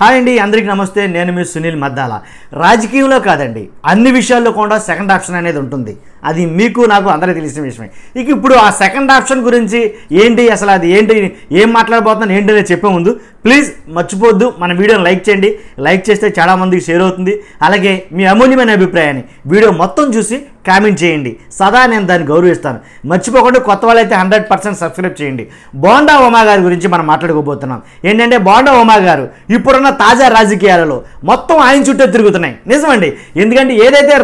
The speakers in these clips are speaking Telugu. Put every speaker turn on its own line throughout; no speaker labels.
హాయ్ అండి, అందరికీ నమస్తే. నేను మీ సునీల్ మద్దాల. రాజకీయంలో కాదండి, అన్ని విషయాల్లో కూడా సెకండ్ ఆప్షన్ అనేది ఉంటుంది. అది మీకు నాకు అందరికీ తెలిసిన విషయమే. ఇక ఇప్పుడు ఆ సెకండ్ ఆప్షన్ గురించి ఏంటి, అసలు అది ఏంటి, ఏం మాట్లాడబోతున్నాను ఏంటి అనేది చెప్పే ముందు ప్లీజ్ మర్చిపోద్దు మన వీడియోని లైక్ చేయండి. లైక్ చేస్తే చాలామందికి షేర్ అవుతుంది. అలాగే మీ అమూల్యమైన అభిప్రాయాన్ని వీడియో మొత్తం చూసి కామెంట్ చేయండి. సదా నేను దాన్ని గౌరవిస్తాను. మర్చిపోకుండా కొత్త వాళ్ళైతే 100% సబ్స్క్రైబ్ చేయండి. బోండా ఉమా గారి గురించి మనం మాట్లాడుకోబోతున్నాం. ఏంటంటే బోండా ఉమా గారు ఇప్పుడున్న తాజా రాజకీయాలలో మొత్తం ఆయన చుట్టూ తిరుగుతున్నాయి. నిజమండి, ఎందుకంటే ఏదైతే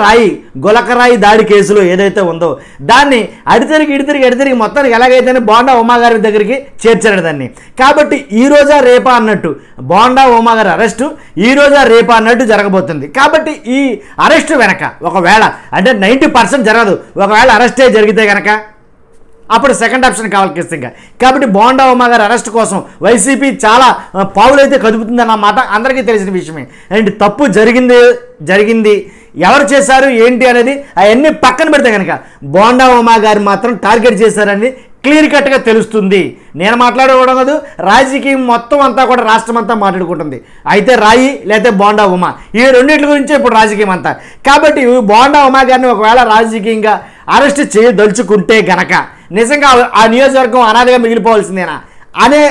గొలకరాయి దాడి కేసులో ఏదైతే ఉందో దాన్ని అడితిరిగి మొత్తానికి ఎలాగైతేనే బోండా ఉమా గారి దగ్గరికి చేర్చాడు దాన్ని. కాబట్టి ఈ రోజా రేపా అన్నట్టు బోండా ఉమా గారి అరెస్టు ఈ రోజా రేపా అన్నట్టు జరగబోతుంది. కాబట్టి ఈ అరెస్టు వెనక ఒకవేళ అంటే 90% జరగదు, ఒకవేళ అరెస్టే జరిగితే కనుక అప్పుడు సెకండ్ ఆప్షన్ కావాలి ఖచ్చితంగా. కాబట్టి బోండా ఉమా గారి అరెస్ట్ కోసం వైసీపీ చాలా పావులైతే కదుపుతుందన్న మాట అందరికీ తెలిసిన విషయమే. అండ్ తప్పు జరిగింది ఎవరు చేశారు ఏంటి అనేది అవన్నీ పక్కన పెడితే కనుక బోండా ఉమా గారు మాత్రం టార్గెట్ చేశారని క్లియర్ కట్గా తెలుస్తుంది. నేను మాట్లాడుకోవడం కాదు, రాజకీయం మొత్తం అంతా కూడా రాష్ట్రం అంతా మాట్లాడుకుంటుంది. అయితే రాయి లేకపోతే బోండా ఉమా, ఈ రెండింటి గురించే ఇప్పుడు రాజకీయం అంతా. కాబట్టి బోండా ఉమా గారిని ఒకవేళ రాజకీయంగా అరెస్ట్ చేయదలుచుకుంటే గనక నిజంగా ఆ నియోజకవర్గం అనాథగా మిగిలిపోవాల్సిందేనా అనే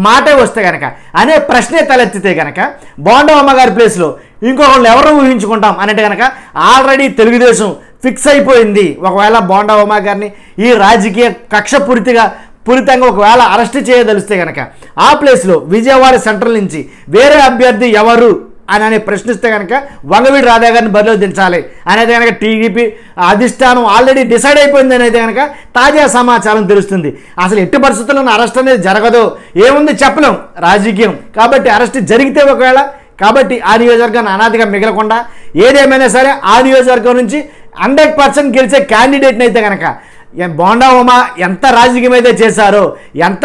మాటే వస్తే కనుక, అనే ప్రశ్నే తలెత్తితే కనుక బోండా ఉమా గారి ప్లేస్లో ఇంకొకళ్ళు ఎవరు ఊహించుకుంటాం అంటే కనుక ఆల్రెడీ తెలుగుదేశం ఫిక్స్ అయిపోయింది. ఒకవేళ బోండా ఉమా గారిని ఈ రాజకీయ పూరితంగా ఒకవేళ అరెస్ట్ చేయదలిస్తే కనుక ఆ ప్లేస్లో విజయవాడ సెంట్రల్ నుంచి వేరే అభ్యర్థి ఎవరు అని ప్రశ్నిస్తే కనుక వంగవీటి రాధా గారిని బరిలో దించాలి అనేది కనుక టీడీపీ అధిష్టానం ఆల్రెడీ డిసైడ్ అయిపోయింది అనేది కనుక తాజా సమాచారం తెలుస్తుంది. అసలు ఎట్టి పరిస్థితుల్లో అరెస్ట్ అనేది జరగదు, ఏముంది చెప్పలేం రాజకీయం. కాబట్టి అరెస్ట్ జరిగితే ఒకవేళ కాబట్టి ఆ నియోజకవర్గాన్ని అనాథగా మిగలకుండా ఏదేమైనా సరే ఆ నియోజకవర్గం నుంచి 100% గెలిచే క్యాండిడేట్ని అయితే కనుక బోండా ఉమా ఎంత రాజకీయం అయితే చేశారో, ఎంత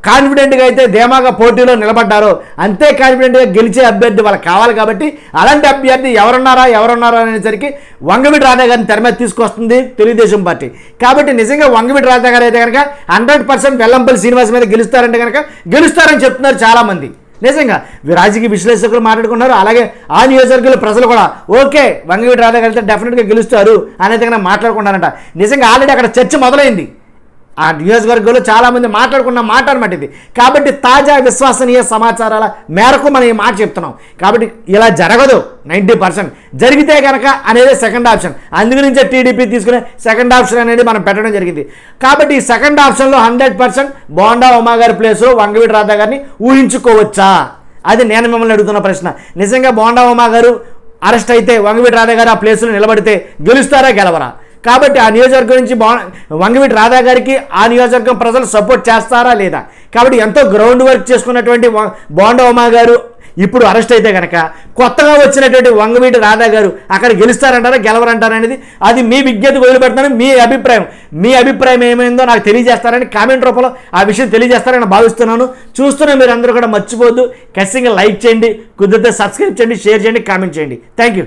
కాన్ఫిడెంట్గా అయితే ధీమాగా పోటీలో నిలబడ్డారో అంతే కాన్ఫిడెంట్గా గెలిచే అభ్యర్థి వాళ్ళకి కావాలి. కాబట్టి అలాంటి అభ్యర్థి ఎవరున్నారా అనేసరికి వంగవీటి రాధా గారిని తెర మీద తీసుకొస్తుంది తెలుగుదేశం పార్టీ. కాబట్టి నిజంగా వంగవీటి రాధా గారు అయితే కనుక 100% వెల్లంపల్లి శ్రీనివాస్ మీద గెలుస్తారంటే కనుక గెలుస్తారని చెప్తున్నారు చాలామంది. నిజంగా రాజకీయ విశ్లేషకులు మాట్లాడుకున్నారు. అలాగే ఆ నియోజకవర్గంలో ప్రజలు కూడా ఓకే వంగవీటి రాధా గారితో డెఫినెట్గా గెలుస్తారు అనేది కనుక మాట్లాడుకుంటారంట. నిజంగా ఆల్రెడీ అక్కడ చర్చ మొదలైంది. ఆ నియోజకవర్గంలో చాలామంది మాట్లాడుకున్న మాట అనమాట ఇది. కాబట్టి తాజా విశ్వసనీయ సమాచారాల మేరకు మనం ఈ మాట చెప్తున్నాం. కాబట్టి ఇలా జరగదు, 90% జరిగితే కనుక అనేది సెకండ్ ఆప్షన్. అందుగురించే టీడీపీ తీసుకునే సెకండ్ ఆప్షన్ అనేది మనం పెట్టడం జరిగింది. కాబట్టి ఈ సెకండ్ ఆప్షన్లో 100% బోండా ఉమా గారి ప్లేస్లో వంగవీటి రాధా గారిని ఊహించుకోవచ్చా? అది నేను మిమ్మల్ని అడుగుతున్న ప్రశ్న. నిజంగా బోండా ఉమా గారు అరెస్ట్ అయితే వంగవీటి రాధా గారు ఆ ప్లేస్లో నిలబడితే గెలుస్తారా గెలవరా? కాబట్టి ఆ నియోజకవర్గం నుంచి వంగవీటి రాధా గారికి ఆ నియోజకవర్గం ప్రజలు సపోర్ట్ చేస్తారా లేదా? కాబట్టి ఎంతో గ్రౌండ్ వర్క్ చేసుకున్నటువంటి బోండా ఉమా గారు ఇప్పుడు అరెస్ట్ అయితే కనుక కొత్తగా వచ్చినటువంటి వంగవీటి రాధా గారు అక్కడ గెలుస్తారంటారా గెలవరంటారా అనేది అది మీ విజ్ఞతకు వదిలిపెడతాను. మీ అభిప్రాయం ఏమైందో నాకు తెలియజేస్తారని కామెంట్ రూపంలో ఆ విషయం తెలియజేస్తారని భావిస్తున్నాను. చూస్తున్న మీరు అందరూ కూడా మర్చిపోవద్దు, ఖచ్చితంగా లైక్ చేయండి, కుదిరితే సబ్స్క్రైబ్ చేయండి, షేర్ చేయండి, కామెంట్ చేయండి. Thank you.